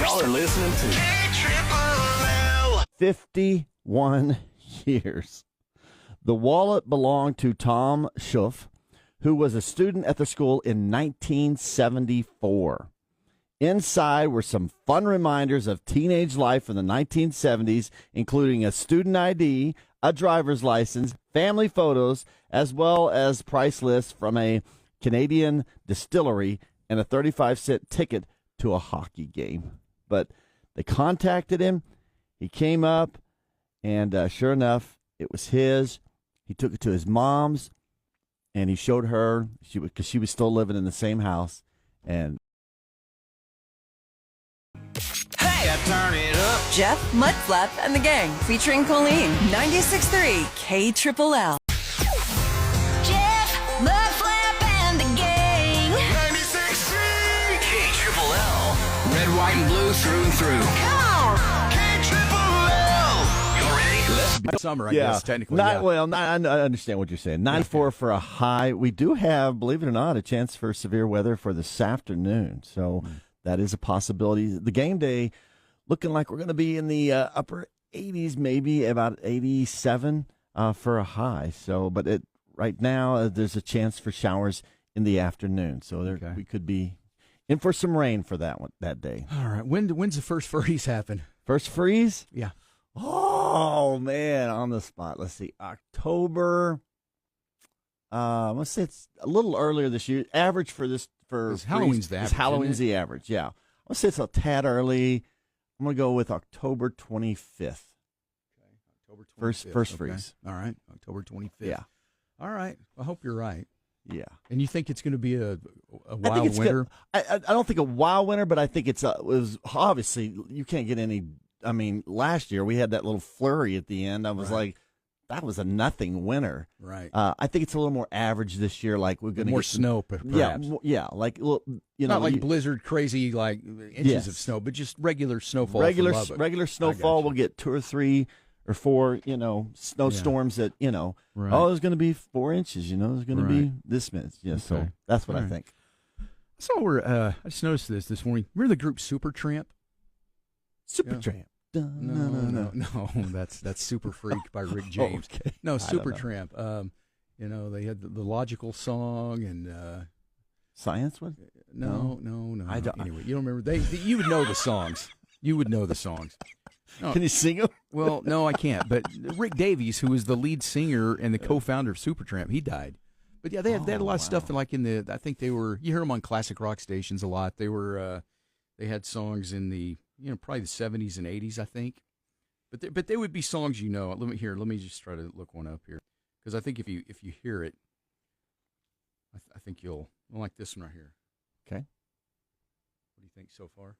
Y'all are listening to KLLL. 51 years. The wallet belonged to Tom Schuff, who was a student at the school in 1974. Inside were some fun reminders of teenage life in the 1970s, including a student ID, a driver's license, family photos, as well as price lists from a Canadian distillery and a 35-cent ticket to a hockey game. But they contacted him. He came up, and sure enough, it was his. He took it to his mom's, and he showed her, because she was still living in the same house, and Hey, I turn it up. Jeff, Mudflap, and the Gang, featuring Colleen. 96.3 KLLL. Jeff, Mudflap, and the Gang. 96.3 KLLL. Red, white, and blue through and through. Come on. KLLL. You ready? Let's be Summer, I guess, technically. I understand what you're saying. 94 for a high. We do have, believe it or not, a chance for severe weather for this afternoon. So that is a possibility. The game day looking like we're going to be in the upper 80s, maybe about 87 for a high. So, but right now there's a chance for showers in the afternoon. So we could be in for some rain for that day. All right. When's the first freeze happen? First freeze? Yeah. Oh man, on the spot. Let's see, October. Let's say it's a little earlier this year. Average for this for Halloween's the average. Halloween's the average. Yeah, let's say it's a tad early. I'm gonna go with October 25th. Okay, October 25th. First freeze. All right, October 25th. Yeah. All right. I hope you're right. Yeah. And you think it's going to be a wild winter? I don't think a wild winter, but I think it was obviously you can't get any. I mean, last year we had that little flurry at the end. I was like, that was a nothing winter. Right. I think it's a little more average this year. Like we're going to more get snow, perhaps. Yeah. Like not like blizzard, crazy like inches of snow, but just regular snowfall. Regular snowfall. We'll get 2 or 3 or 4, snowstorms that Right. Oh, there's going to be 4 inches. There's going to be this much. Yeah. Okay. So that's what I think. So I just noticed this morning. Remember the group Supertramp? Supertramp. No, that's Super Freak by Rick James. Okay. No, Supertramp. They had the Logical song and Science one? No. I don't. Anyway, you don't remember? You would know the songs. You would know the songs. No. Can you sing them? Well, no, I can't. But Rick Davies, who was the lead singer and the co-founder of Supertramp, he died. But yeah, they had a lot of stuff like I think they were. You hear them on classic rock stations a lot. They were. They had songs in the probably the 70s and 80s, I think. But they would be songs Let me just try to look one up here, because I think if you hear it, I think you'll like this one right here. Okay. What do you think so far?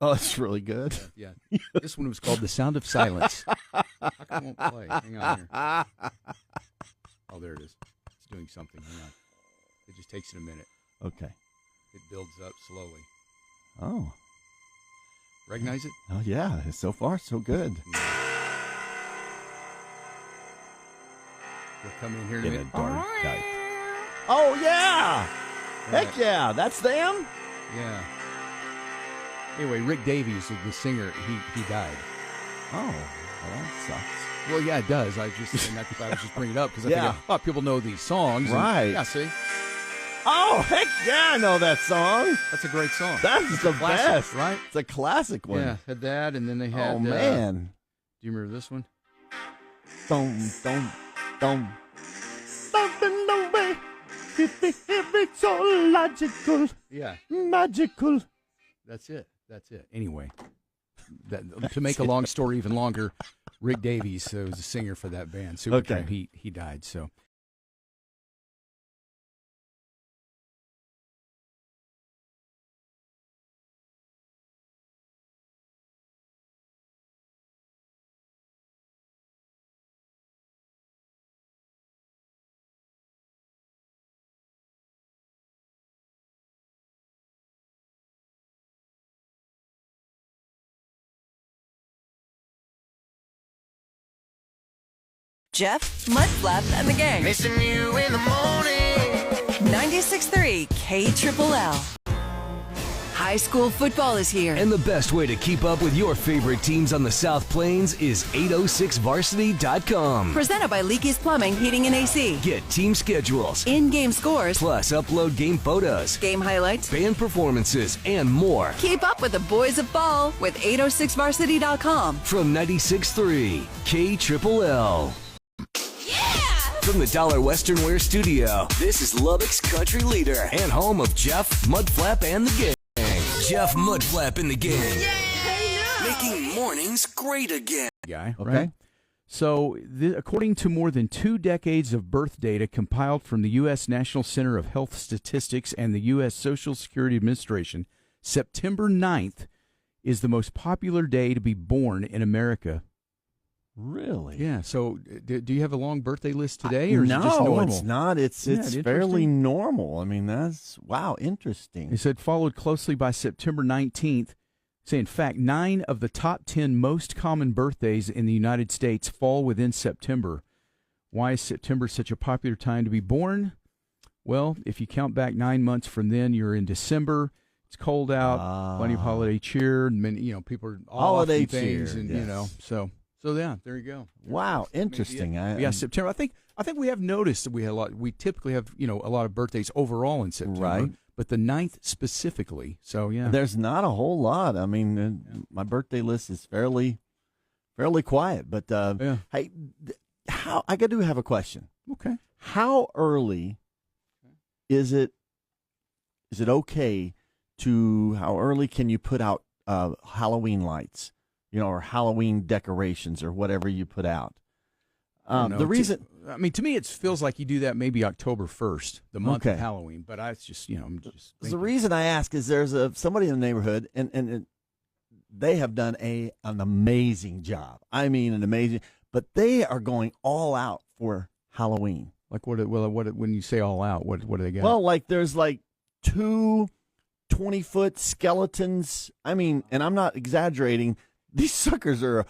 Oh, it's really good. Yeah. This one was called "The Sound of Silence." How come it won't play? Hang on here. Oh, there it is. It's doing something. Hang on. It just takes it a minute. Okay. It builds up slowly. Oh. Recognize it? Oh, yeah. So far, so good. We'll come in here in a In a minute. dark night. Oh, yeah. Right. Heck yeah. That's them? Yeah. Anyway, Rick Davies, the singer, he died. Oh, well, that sucks. Well, yeah, it does. I was just bringing it up because I Yeah. think people know these songs. Right. Yeah, see? Oh, heck yeah, I know that song. That's a great song. That's the classic, best. right? It's a classic one. Yeah, had that, and then they had... Oh, man. Do you remember this one? Don't. Something the way. If it's so logical. Yeah. Magical. That's it. Anyway, to make a long story even longer, Rick Davies was a singer for that band. Supertramp. Okay. He died, so... Jeff, Mudflap, and the Gang. Missing you in the morning. 96.3 KLLL. High school football is here. And the best way to keep up with your favorite teams on the South Plains is 806varsity.com. Presented by Leakey's Plumbing, Heating, and AC. Get team schedules, In-game scores, plus upload game photos, game highlights, band performances, and more. keep up with the boys of ball with 806varsity.com. From 96.3 KLLL. From the Dollar Western Wear Studio, this is Lubbock's country leader and home of Jeff, Mudflap, and the Gang. Jeff Mudflap and the Gang. Making mornings great again. Guy, Okay. right? So, according to more than 2 decades of birth data compiled from the U.S. National Center of Health Statistics and the U.S. Social Security Administration, September 9th is the most popular day to be born in America. Really? Yeah. So, do you have a long birthday list today, or is no, it just normal? it's not. It's Isn't that fairly interesting? normal. I mean, that's interesting. It said followed closely by September 19th. Say, in fact, 9 of the top 10 most common birthdays in the United States fall within September. Why is September such a popular time to be born? Well, if you count back 9 months from then, you're in December. It's cold out, plenty of holiday cheer, and many, people are off Holiday and things, cheer, and yes. So yeah, there you go. Wow, interesting. Yeah, September. I think we have noticed that we had a lot. We typically have a lot of birthdays overall in September, Right. But the 9th specifically. So yeah, There's not a whole lot. I mean, my birthday list is fairly quiet. But Yeah. hey, I do have a question. okay. How early is it? Is it okay how early can you put out Halloween lights? Or Halloween decorations or whatever you put out. The reason, to me, it feels like you do that maybe October 1st, the month Okay. of Halloween. But I'm just the thinking. reason I ask is there's somebody in the neighborhood and they have done an amazing job. I mean, but they are going all out for Halloween. Like what when you say all out, what do they got? Well, like there's like 2 20-foot skeletons. I mean, and I'm not exaggerating. These suckers are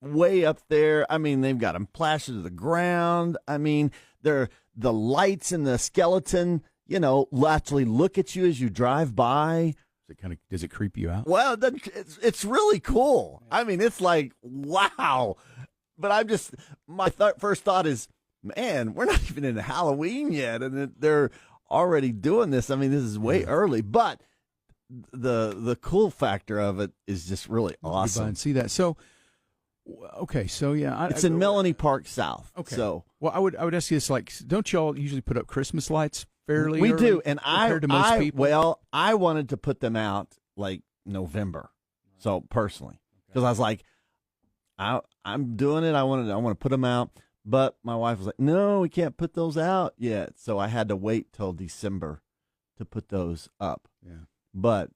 way up there. I mean, they've got them plastered to the ground. I mean, the lights in the skeleton, actually look at you as you drive by. Does it creep you out? Well, it's really cool. I mean, it's like, wow. But my first thought is, man, we're not even in Halloween yet, and they're already doing this. I mean, this is way early, but the cool factor of it is just really awesome. And see that. So, okay, so yeah, It's in Melanie Park South. Okay. So well, I would ask you this: like, don't y'all usually put up Christmas lights fairly? we early do, and compared to most people? I wanted to put them out like November. So personally, because I was like, I'm doing it. I want to put them out, but my wife was like, no, we can't put those out yet. So I had to wait till December to put those up. Yeah. But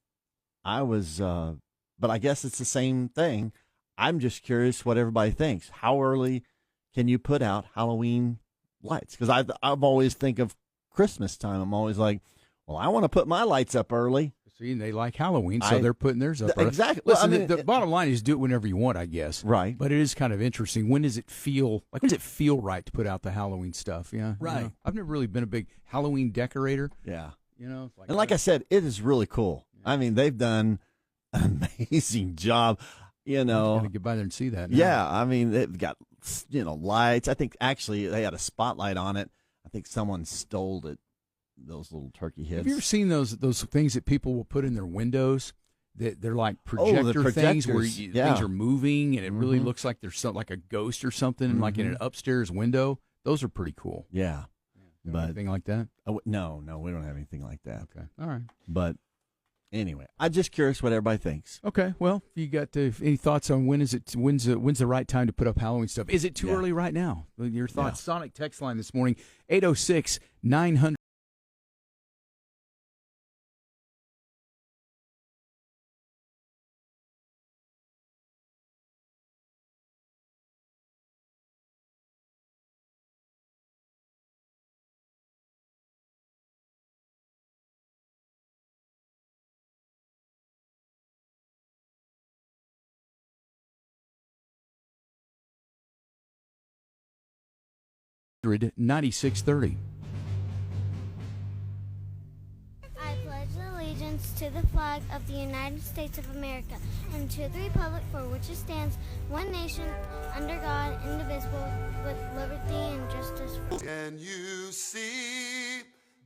but I guess it's the same thing. I'm just curious what everybody thinks. How early can you put out Halloween lights? Because I've always think of Christmas time. I'm always like, well, I want to put my lights up early. See, they like Halloween, so they're putting theirs up early. Exactly. Listen, Well, I mean, the bottom line is do it whenever you want, I guess. Right. But it is kind of interesting. When does it feel right to put out the Halloween stuff? Yeah. Right. I've never really been a big Halloween decorator. Yeah. It's And like I said, it is really cool. Yeah. I mean, they've done an amazing job. I'm gonna get by there and see that. Now. Yeah. I mean, they've got lights. I think actually they had a spotlight on it. I think someone stole it. Those little turkey heads. Have you ever seen those things that people will put in their windows? That they're like projector things where things are moving, and it really looks like there's something like a ghost or something, like in an upstairs window. Those are pretty cool. Yeah. But anything like that? No, we don't have anything like that. Okay, all right. But anyway, I'm just curious what everybody thinks. Okay, well, you got any thoughts on when's the right time to put up Halloween stuff? Is it too early right now? Your thoughts? Yeah. Sonic text line this morning 806-900. $96.30. I pledge allegiance to the flag of the United States of America and to the republic for which it stands, one nation, under God, indivisible, with liberty and justice. Can you see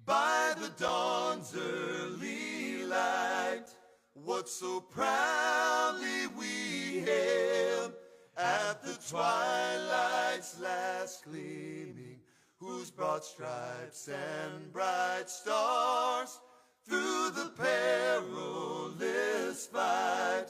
by the dawn's early light what so proudly we hailed at the twilight's last gleaming, whose broad stripes and bright stars through the perilous fight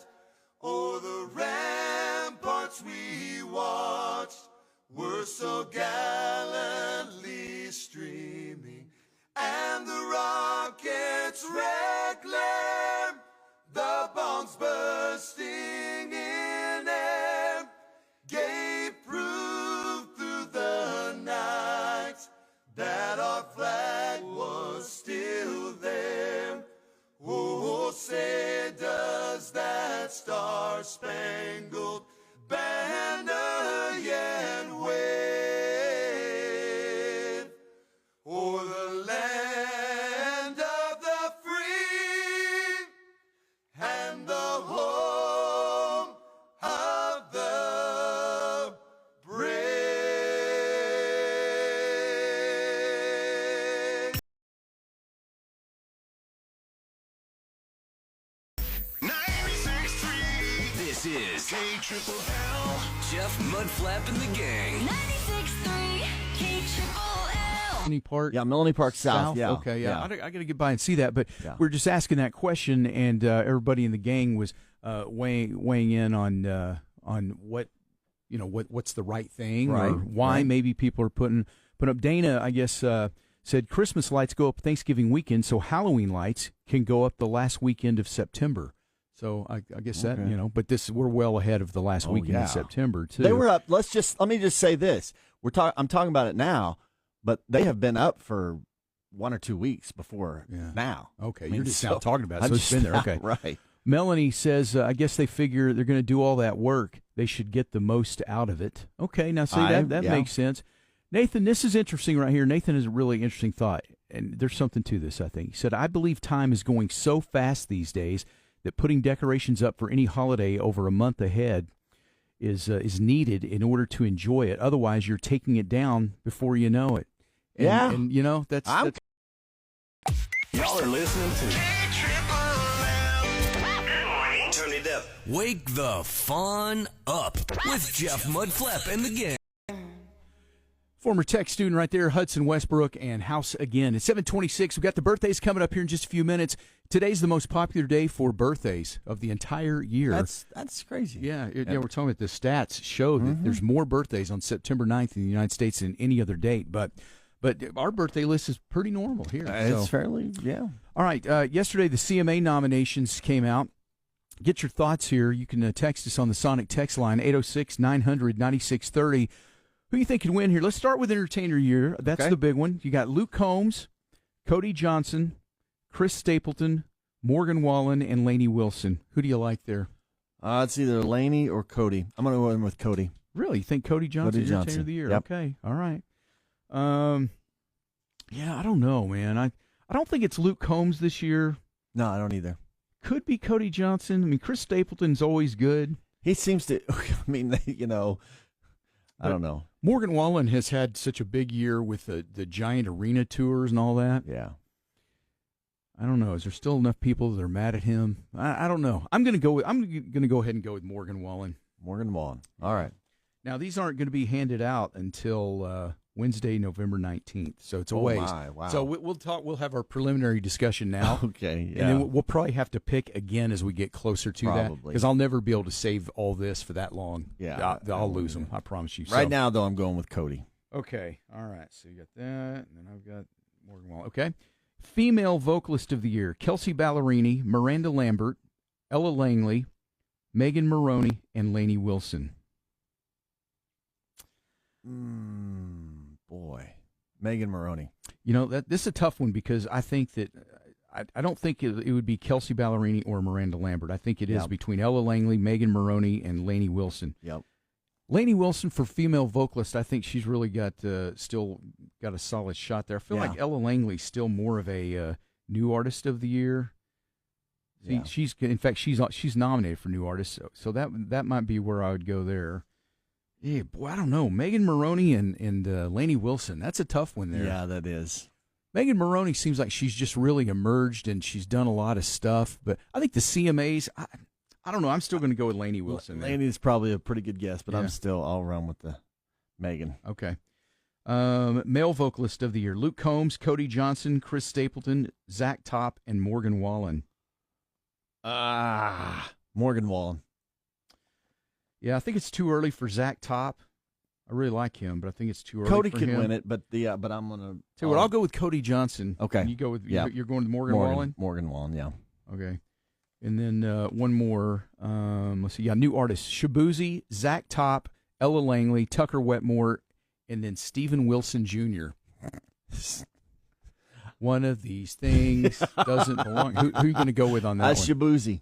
o'er the ramparts we watched were so gallantly streaming, and the rocket's red glare, the bombs bursting in air, gave proof through the night that our flag was still there. Oh, say does that star-spangled banner yet wave o'er the land of the free and the home of the brave. This is KLLL. Jeff Mudflap and the Gang. 96.3 KLLL. Melanie Park. Yeah, Melanie Park South. Yeah. Okay, yeah. I got to get by and see that, but Yeah. we're just asking that question, and everybody in the gang was weighing in on what what's the right thing, Right, or why right. maybe people are putting up. Dana, I guess, said Christmas lights go up Thanksgiving weekend, so Halloween lights can go up the last weekend of September. So I guess that Okay. but we're well ahead of the last weekend yeah. in September too. They were up. Let me just say this. I'm talking about it now, but they have been up for 1 or 2 weeks before now. Okay, I mean, you're just so- now talking about it, I'm so it's just been there. now- Okay, right. Melanie says, I guess they figure they're going to do all that work. They should get the most out of it. Okay, now see, that yeah. makes sense. Nathan, this is interesting right here. Nathan has a really interesting thought, and there's something to this, I think. He said, I believe time is going so fast these days that putting decorations up for any holiday over a month ahead is needed in order to enjoy it. Otherwise, you're taking it down before you know it. And, Yeah. And, that's Y'all are listening to Turn it up. Wake the Fun Up with Jeff Mudflap and the Gang. former tech student right there, Hudson Westbrook, and House Again. It's 7:26. We've got the birthdays coming up here in just a few minutes. Today's the most popular day for birthdays of the entire year. That's crazy. Yeah, we're talking about the stats show that there's more birthdays on September 9th in the United States than any other date. But our birthday list is pretty normal here. It's fairly, yeah. All right. Yesterday, the CMA nominations came out. Get your thoughts here. You can text us on the Sonic text line, 806-900-9630. Who you think could win here? Let's start with Entertainer Year. That's the big one. You got Luke Combs, Cody Johnson, Chris Stapleton, Morgan Wallen, and Lainey Wilson. Who do you like there? It's either Lainey or Cody. I'm going to go in with Cody. Really? You think Cody Johnson is Entertainer of the Year? Yep. Okay. All right. Yeah, I don't know, man. I don't think it's Luke Combs this year. No, I don't either. Could be Cody Johnson. I mean, Chris Stapleton's always good. He seems to, I mean, I don't know. Morgan Wallen has had such a big year with the giant arena tours and all that. Yeah. I don't know. Is there still enough people that are mad at him? I don't know. I'm going to go ahead and go with Morgan Wallen. Morgan Wallen. All right. Now, these aren't going to be handed out until Wednesday, November 19th. So it's a ways. Wow. So we'll talk. We'll have our preliminary discussion now. Okay. Yeah. And then we'll probably have to pick again as we get closer to that. Probably. Because I'll never be able to save all this for that long. Yeah. I'll lose them. I promise you. Right So- now, though, I'm going with Cody. Okay. All right. So you got that. And then I've got Morgan Wallen. Okay. Female Vocalist of the Year: Kelsey Ballerini, Miranda Lambert, Ella Langley, Megan Maroney, and Lainey Wilson. Boy. Megan Maroney. You know, this is a tough one because I think that I don't think it would be Kelsey Ballerini or Miranda Lambert. I think it is between Ella Langley, Megan Maroney, and Lainey Wilson. Yep. Lainey Wilson for female vocalist, I think she's really still got a solid shot there. I feel like Ella Langley's still more of a new artist of the year. See, Yeah. she's nominated for New Artist, so that might be where I would go there. Yeah, boy, I don't know. Megan Moroney and Lainey Wilson. That's a tough one there. Yeah, that is. Megan Moroney seems like she's just really emerged and she's done a lot of stuff. But I think the CMAs, I don't know. I'm still going to go with Lainey Wilson. Lainey's probably a pretty good guess, but Yeah. I'll run with the Megan. Okay. Male vocalist of the year: Luke Combs, Cody Johnson, Chris Stapleton, Zach Top, and Morgan Wallen. Morgan Wallen. Yeah, I think it's too early for Zach Top. I really like him, but I think it's too early Cody for could him. win it, but but I'm gonna. Tell you what, I'll go with Cody Johnson. Okay. And you go with Yeah. you're going with Morgan Wallen. Morgan Wallen, yeah. Okay. And then one more. Let's see. Yeah, new artists: Shabuzi, Zach Top, Ella Langley, Tucker Wetmore, and then Stephen Wilson Jr. One of these things doesn't belong. Who are you going to go with on that one? Shabuzi.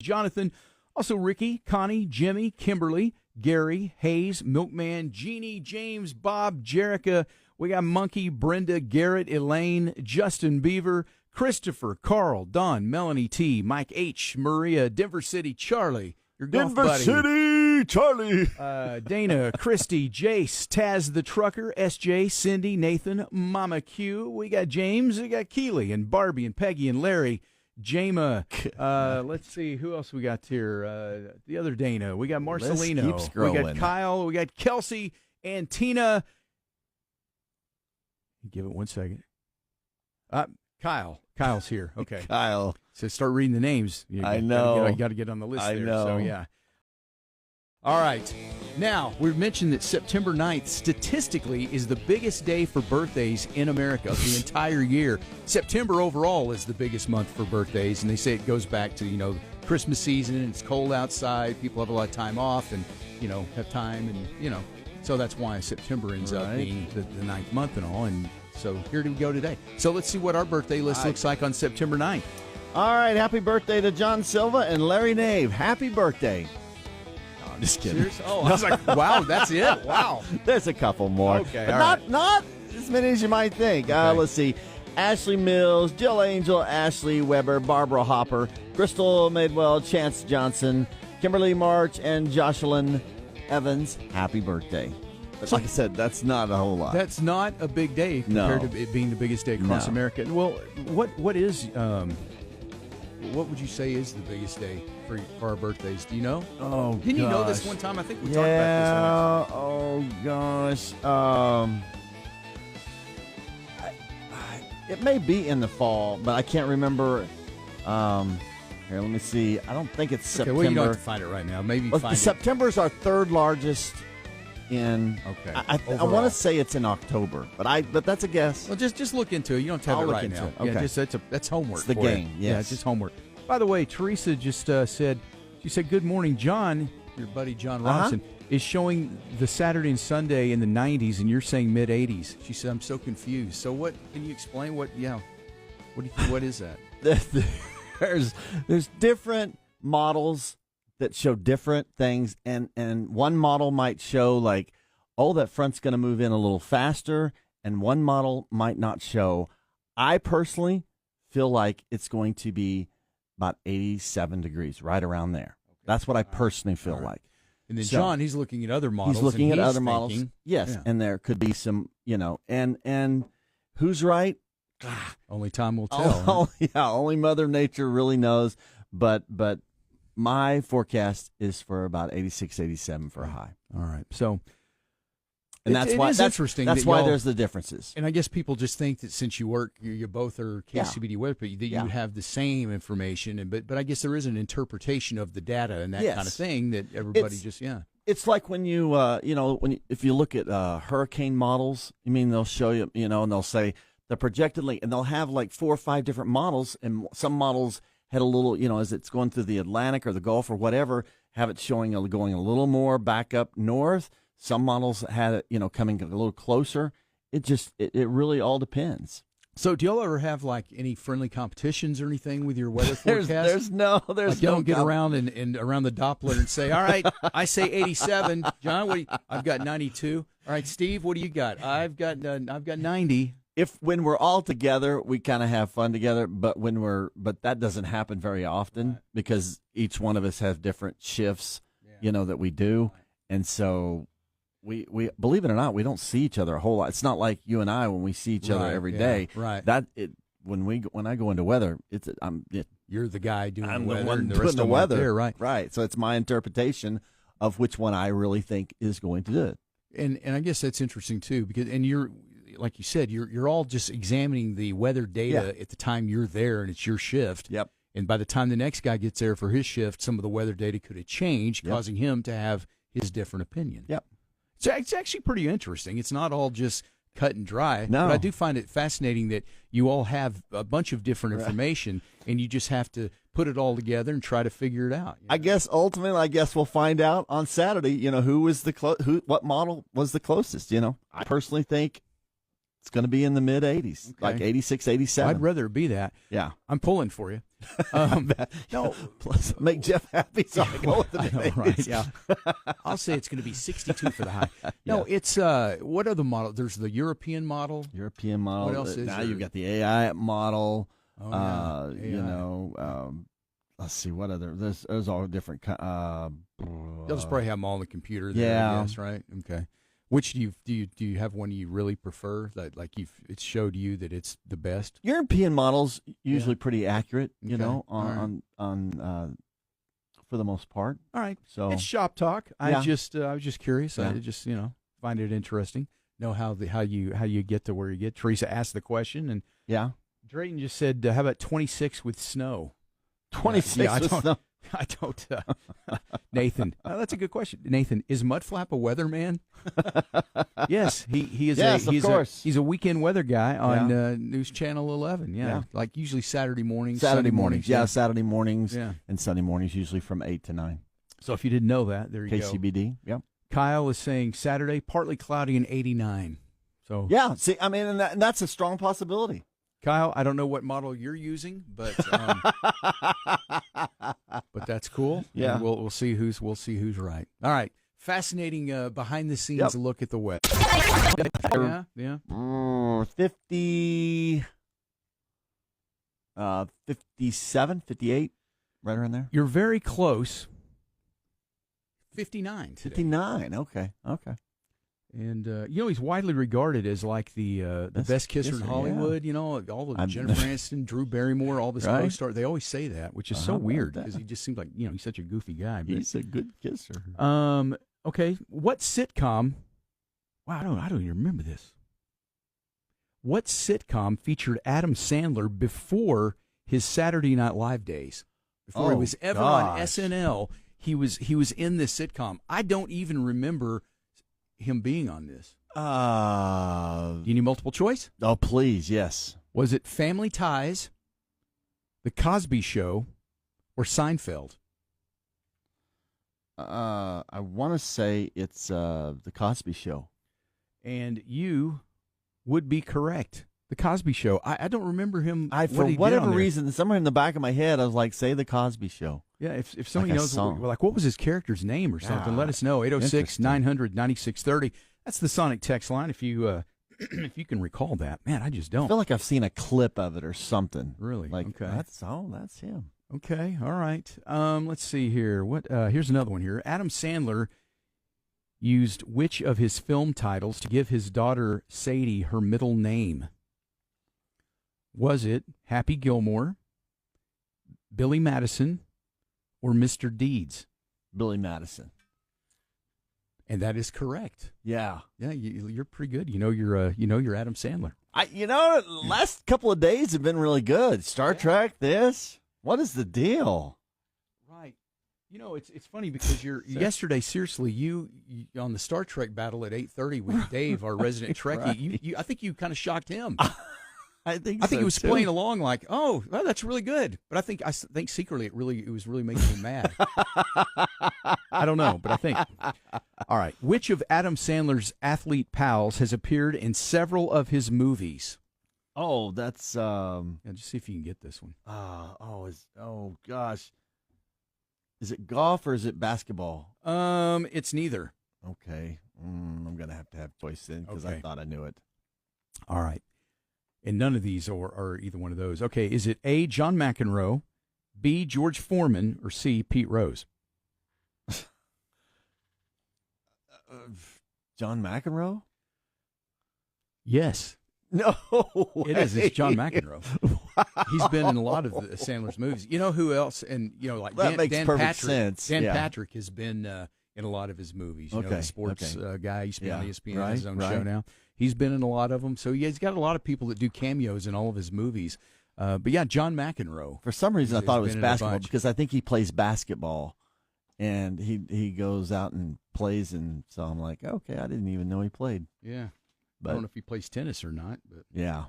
Jonathan, also Ricky, Connie, Jimmy, Kimberly, Gary, Hayes, Milkman, Jeannie, James, Bob, Jerica. We got Monkey, Brenda, Garrett, Elaine, Justin Beaver, Christopher, Carl, Don, Melanie T, Mike H, Maria, Denver City, Charlie, your golf Denver buddy. City, Charlie. Dana, Christy, Jace, Taz the Trucker, SJ, Cindy, Nathan, Mama Q. We got James, we got Keely, and Barbie, and Peggy, and Larry. Jama, let's see who else we got here. The other Dana, we got Marcelino, keeps we got growing. Kyle, we got Kelsey and Tina. Give it 1 second. Kyle's here. Okay, Kyle. so start reading the names. I know. You got to get on the list I there. know. So yeah. All right. Now, we've mentioned that September 9th statistically is the biggest day for birthdays in America of the entire year. September overall is the biggest month for birthdays, and they say it goes back to, Christmas season, and it's cold outside. People have a lot of time off and, have time, and, so that's why September ends up being the 9th month and all. And so here we go today. So let's see what our birthday list looks like on September 9th. All right, happy birthday to John Silva and Larry Nave. Happy birthday. I'm just kidding. Seriously? Oh, I was like, wow, that's it. Wow. There's a couple more. Okay, but all not as many as you might think. Okay. Let's see. Ashley Mills, Jill Angel, Ashley Weber, Barbara Hopper, Crystal Madewell, Chance Johnson, Kimberly March, and Jocelyn Evans. Happy birthday. But like I said, that's not a whole lot. That's not a big day compared to it being the biggest day across No. America. Well, what is what would you say is the biggest day for our birthdays? Do you know? Oh, Didn't you know this gosh. one time? I think we talked about Yeah. Oh gosh. It may be in the fall, but I can't remember. Here, let me see. I don't think it's this one. Okay, September. well, you don't have to find it right now. Maybe Well, find it. September's our third largest in. Okay, I overall. want to say it's in October, but that's a guess. Well, just look into it. You don't have to I'll have it look right into now. it. Yeah, Okay. that's homework. It's the for game, you. Yeah, yes. it's just homework. By the way, Teresa just said, she said, "Good morning, John." Your buddy John Robinson is showing the Saturday and Sunday in the 90s, and you're saying mid 80s. She said, "I'm so confused." So what? Can you explain what? Yeah, what do you think? What is that? There's different models that show different things, and one model might show like, oh, that front's going to move in a little faster, and one model might not show. I personally feel like it's going to be about 87 degrees, right around there. That's what I personally feel like. And then So, John, he's looking at other models. He's looking and at he's other models. thinking- Yes, Yeah. and there could be some, and who's right? Only time will tell. Oh, yeah, only Mother Nature really knows. But my forecast is for about 86, 87 for a high. All right. So, And It- that's it why is interesting That's that why y'all- there's the differences. and I guess people just think that since you work, you both are KCBD web, that Yeah. you have the same information. And but I guess there is an interpretation of the data and that Yes. kind of thing that everybody It's- It's like when you, if you look at hurricane models, they'll show you, and they'll say the projected length, and they'll have like 4 or 5 different models, and some models had a little, as it's going through the Atlantic or the Gulf or whatever, have it showing going a little more back up north. Some models had it, coming a little closer. It really all depends. So, do y'all ever have like any friendly competitions or anything with your weather forecast? There's no. Like, you don't get around and around the Doppler and say, "All right, I say 87." John, I've got 92. All right, Steve, what do you got? I've got 90. When we're all together, we kind of have fun together. But that doesn't happen very often because each one of us have different shifts, that we do, and so. We believe it or not, we don't see each other a whole lot. It's not like you and I when we see each other every day. Right. When I go into weather, You're the guy doing I'm the weather, the one and the doing rest the of them weather. aren't there, right? Right. So it's my interpretation of which one I really think is going to do it. And I guess that's interesting too, because you're like you said, you're all just examining the weather data at the time you're there, and it's your shift. Yep. And by the time the next guy gets there for his shift, some of the weather data could have changed, causing him to have his different opinion. Yep. So it's actually pretty interesting. It's not all just cut and dry. No. But I do find it fascinating that you all have a bunch of different information, and you just have to put it all together and try to figure it out. I guess ultimately, we'll find out on Saturday. What model was the closest. I personally think it's going to be in the mid 80s, like 86, 87. I'd rather it be that. Yeah, I'm pulling for you. No, plus make Jeff happy. So I go with the mid 80s. Right? Yeah, I'll say it's going to be 62 for the high. No, it's what other model? There's the European model. What else is now? there? You've got the AI model. Oh, yeah. AI. Let's see what other. There's all different. They'll just probably have them all on the computer. There, Yeah. I guess, right. Okay. Which do you have one you really prefer that it showed you that it's the best? European models usually pretty accurate, Okay. on for the most part. All right. So It's shop talk. I was just curious. Yeah. I just find it interesting. Know how you get to where you get. Teresa asked the question, and yeah, Drayton just said, "How about 26 with snow?" 26. I with don't. snow. I don't. Nathan, that's a good question. Nathan, is Mudflap a weatherman? Yes, he is. Yes, of course. He's a weekend weather guy on News Channel 11. Yeah, like usually Saturday mornings. Sunday mornings. Yeah, Saturday mornings. Yeah. And Sunday mornings usually from 8 to 9. So if you didn't know that, there you go. KCBD. Yep. Kyle is saying Saturday partly cloudy and 89. So yeah, see, I mean, and that's a strong possibility. Kyle, I don't know what model you're using, but but that's cool. Yeah, and we'll see who's right. All right, fascinating behind the scenes look at the weather. Yeah. 50, 57, 58, right around there. You're very close. 59 today. 59. Okay. And he's widely regarded as like the best kisser in Hollywood. Yeah. All the Jennifer Aniston, Drew Barrymore, all this co-star. They always say that, which is so weird because he just seems like he's such a goofy guy. But, he's a good kisser. Okay, what sitcom? Wow, I don't even remember this. What sitcom featured Adam Sandler before his Saturday Night Live days? Before he was ever on SNL, he was in this sitcom. I don't even remember him being on this. Do you need multiple choice? Oh, please, yes. Was it Family Ties, The Cosby Show, or Seinfeld? I want to say it's The Cosby Show. And you would be correct. The Cosby Show. I don't remember him. For whatever reason, somewhere in the back of my head, I was like, say The Cosby Show. Yeah, if somebody knows, what was his character's name or something, let us know. 806-900-9630. That's the Sonic text line if you if you can recall that. Man, I just don't. I feel like I've seen a clip of it or something. Really? Like, okay. That's him. Okay, all right. Let's see here. Here's another one here. Adam Sandler used which of his film titles to give his daughter Sadie her middle name? Was it Happy Gilmore, Billy Madison, or Mr. Deeds? Billy Madison. And that is correct. Yeah. Yeah, you're pretty good. You're Adam Sandler. Last couple of days have been really good. Star Trek, this. What is the deal? Right. It's funny because yesterday, seriously, you on the Star Trek battle at 8:30 with Dave, our resident Trekkie, Right. I think you kind of shocked him. I think he was playing along like, oh, well, that's really good. But I think secretly it was really making him mad. I don't know, but I think. All right. Which of Adam Sandler's athlete pals has appeared in several of his movies? Oh, that's Yeah, just see if you can get this one. oh gosh. Is it golf or is it basketball? It's neither. Okay. I'm going to have choice then because I Okay. thought I knew it. All right. And none of these are either one of those. Okay, is it A, John McEnroe, B, George Foreman, or C, Pete Rose? John McEnroe? Yes. No, It is. It's John way. McEnroe. He's been in a lot of the Sandler's movies. You know who else? And like That makes Dan perfect Patrick. sense. Dan Yeah. Patrick has been in a lot of his movies. You know, Okay, the sports okay. guy. He used to be on Yeah, ESPN, has his own right. show now. He's been in a lot of them. So yeah, he's got a lot of people that do cameos in all of his movies. But yeah, John McEnroe. For some reason, I He's thought it was been in a basketball bunch. because I think he plays basketball, and he goes out and plays, and so I'm like, okay, I didn't even know he played. Yeah. I But don't know if he plays tennis or not, but yeah,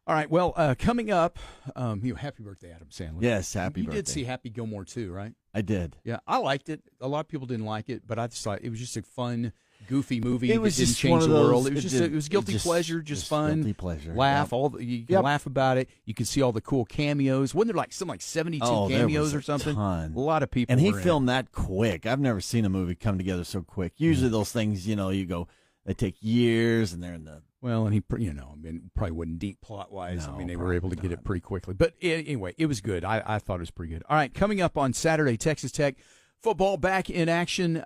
all right. Well, coming up, happy birthday, Adam Sandler. yes, happy you birthday. did see Happy Gilmore too, right? I did. Yeah, I liked it. A lot of people didn't like it, but I just thought it was just a fun, goofy movie. It was that didn't just change one of the world. those- It was it just did- it was guilty just- pleasure, just fun. guilty pleasure. Laugh. Yep. You can Yep. laugh about it. You can see all the cool cameos. Wasn't there like 72 There cameos was or a something? ton. A lot of people. And he were in it. filmed that quick. I've never seen a movie come together so quick. Usually those things, you go, they take years, and they're in the. Well, and probably wasn't deep plot wise. No, they were probably able to get it not. pretty quickly. But anyway, it was good. I thought it was pretty good. All right, coming up on Saturday, Texas Tech football back in action,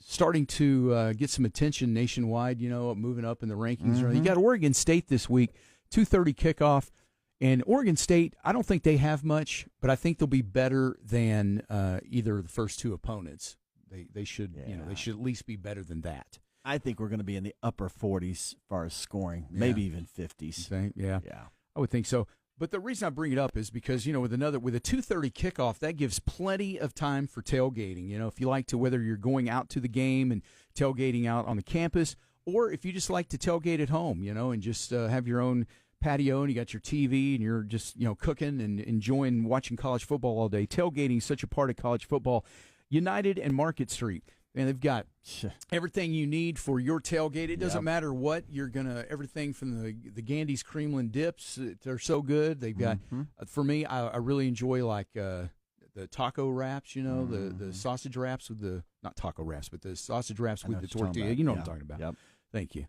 starting to get some attention nationwide. Moving up in the rankings. You got Oregon State this week, 2:30 kickoff, and Oregon State. I don't think they have much, but I think they'll be better than either of the first two opponents. They should, they should at least be better than that. I think we're going to be in the upper 40s as far as scoring, maybe even 50s. Think? Yeah. I would think so. But the reason I bring it up is because, with a 2:30 kickoff, that gives plenty of time for tailgating. If you like to, whether you're going out to the game and tailgating out on the campus, or if you just like to tailgate at home, and just have your own patio and you got your TV and you're just, cooking and enjoying watching college football all day. Tailgating is such a part of college football. United and Market Street. And they've got everything you need for your tailgate. It doesn't matter what you're everything from the Gandy's Creamland dips. They're so good. They've got, for me, I really enjoy like the taco wraps, the sausage wraps with not taco wraps, but the sausage wraps with the tortilla. You know what I'm talking about. Yep. Thank you.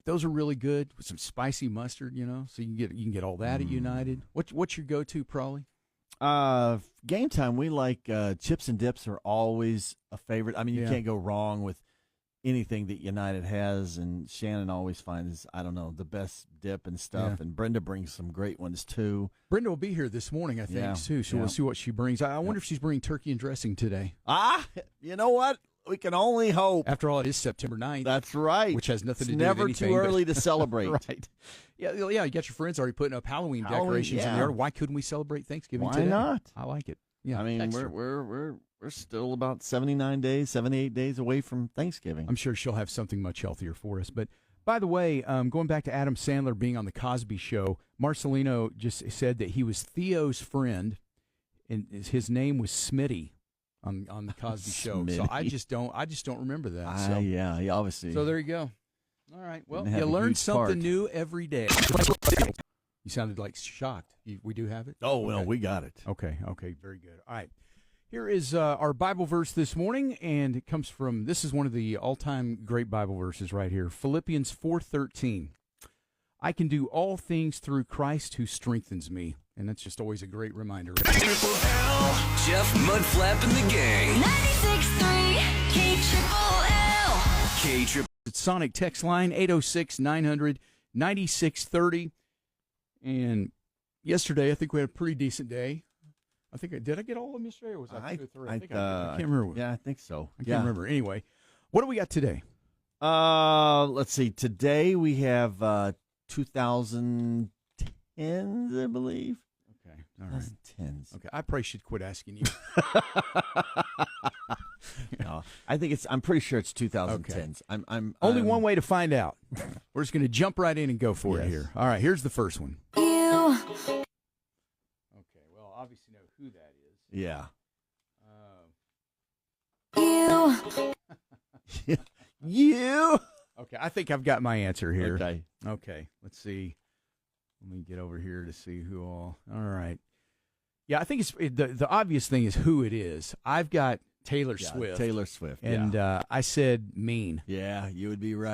Those are really good with some spicy mustard, so you can get all that at United. What's your go-to, Prawley? Game time, we like chips and dips are always a favorite. I mean, you can't go wrong with anything that United has, and Shannon always finds, the best dip and stuff, and Brenda brings some great ones, too. Brenda will be here this morning, I think, too, so we'll see what she brings. I wonder if she's bringing turkey and dressing today. You know what? We can only hope. After all, it is September 9th. That's right. Which has nothing to do never with anything. too early to celebrate. Right. Yeah, you got your friends already putting up Halloween decorations in the yard. Why couldn't we celebrate Thanksgiving today? Why not? I like it. Yeah, I mean, we're still about 78 days away from Thanksgiving. I'm sure she'll have something much healthier for us. But by the way, going back to Adam Sandler being on the Cosby Show, Marcelino just said that he was Theo's friend, and his name was Smitty on the Cosby Show. So I just don't remember that. So. Yeah, he obviously. So there you go. All right. Well, Didn't have you a learn huge something part. new every day. You sounded like shocked. We do have it? Oh, no, Okay. we got it. Okay, very good. All right. Here is our Bible verse this morning, and it comes from, this is one of the all-time great Bible verses right here, Philippians 4:13. I can do all things through Christ who strengthens me. And that's just always a great reminder. Triple L, Jeff Mudflap and the Gang. 96.3 KLLL. K-Triple. It's Sonic text line, 806-900-9630. And yesterday, I think we had a pretty decent day. Did I get all of them yesterday, or was I 2 or 3? I think I can't remember. Yeah, I think so. I can't remember. Anyway, what do we got today? Let's see. Today we have 2010s, I believe. Okay, all right. 2010s. Okay, I probably should quit asking you. No, I'm pretty sure it's 2010s. I'm Only one way to find out. We're just going to jump right in and go for it here. All right, here's the first one. You. Okay, well, obviously know who that is. Yeah. You. You. Okay, Okay, I think I've got my answer here. Okay. Let's see. Let me get over here to see who all. All right. Yeah, I think the obvious thing is who it is. I've got Taylor Swift. Taylor Swift. And I said Mean. Yeah, you would be right.